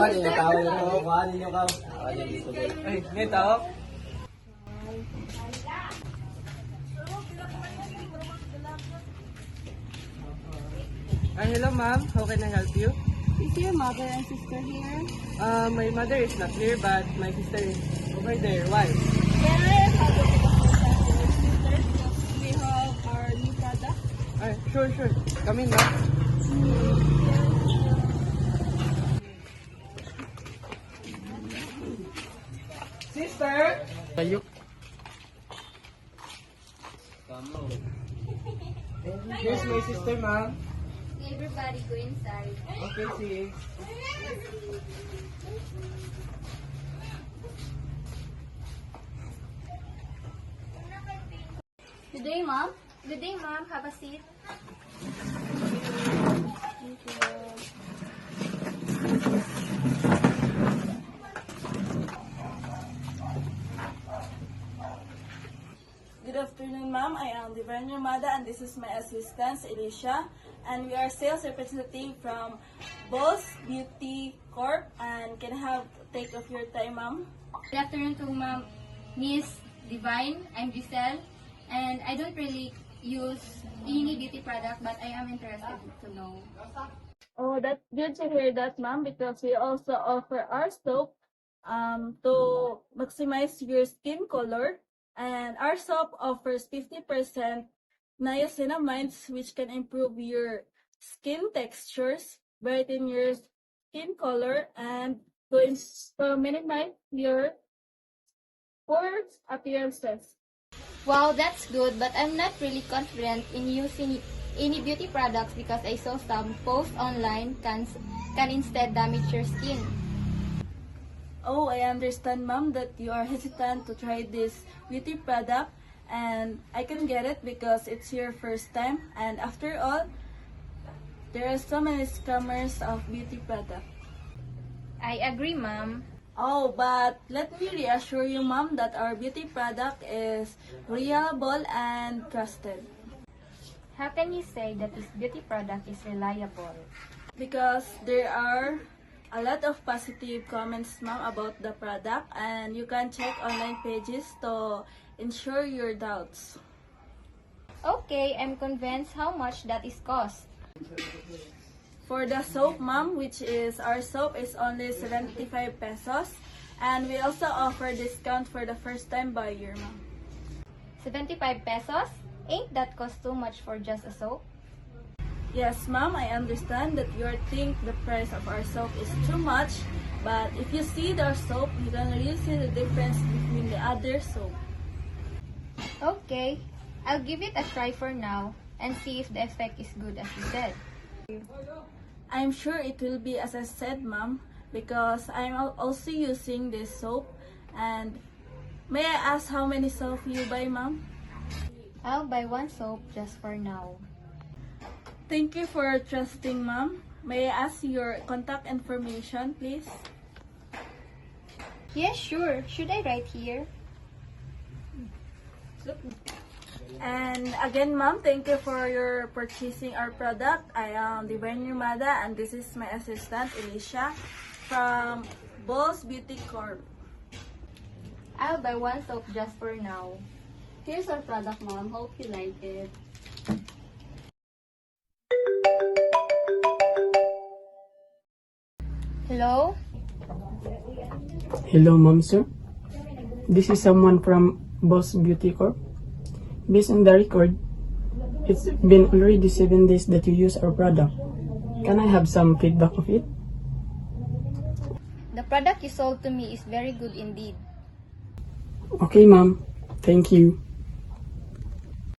Yung tao yun. Kuhanin nyo ka. Kuhanin dito. Ay, may tao? Hello ma'am, how can I help you? Is your mother and sister here? My mother is not here, but my sister is over there. Why? Can I have a sister? We have our new product. Sure. Come in, ma'am. Sister! Tayo. Here's my sister, ma'am. Everybody go inside. Okay, see. Good day, ma'am. Good day, ma'am. Have a seat. Good afternoon, ma'am. I am Divine Yamada and this is my assistant, Elisha. And we are sales representative from Boss Beauty Corp. And can I have take of your time, ma'am? Good afternoon to ma'am, Miss Divine. I'm Giselle, and I don't really use any beauty product, but I am interested to know. Oh, that's good to hear that, ma'am, because we also offer our soap to maximize your skin color. And our soap offers 50% niacinamides, which can improve your skin textures, brighten your skin color, and to minimize your poor appearances. Wow, that's good, but I'm not really confident in using any beauty products because I saw some posts online can instead damage your skin. Oh, I understand, ma'am, that you are hesitant to try this beauty product, and I can get it because it's your first time. And after all, there are so many scammers of beauty product. I agree, ma'am. Oh, but let me reassure you, ma'am, that our beauty product is reliable and trusted. How can you say that this beauty product is reliable? Because there are a lot of positive comments, ma'am, about the product, and you can check online pages to ensure your doubts. Okay, I'm convinced how much that is cost. For the soap, ma'am, which is our soap is only 75 pesos, and we also offer discount for the first time buyer, ma'am. 75 pesos? Ain't that cost too much for just a soap? Yes, ma'am, I understand that you think the price of our soap is too much, but if you see our soap, you can really see the difference between the other soap. Okay, I'll give it a try for now and see if the effect is good as you said. I'm sure it will be as I said, ma'am, because I'm also using this soap. And may I ask how many soap you buy, ma'am? I'll buy one soap just for now. Thank you for trusting, ma'am. May I ask your contact information, please? Yes, sure. Should I write here? And again, ma'am, thank you for your purchasing our product. I am Divine Yamada, and this is my assistant, Elisha, from Boss Beauty Corp. I'll buy one soap just for now. Here's our product, ma'am. Hope you like it. Hello? Hello, ma'am, sir. This is someone from Boss Beauty Corp. Based on the record, it's been already 7 days that you use our product. Can I have some feedback of it? The product you sold to me is very good indeed. Okay, ma'am. Thank you.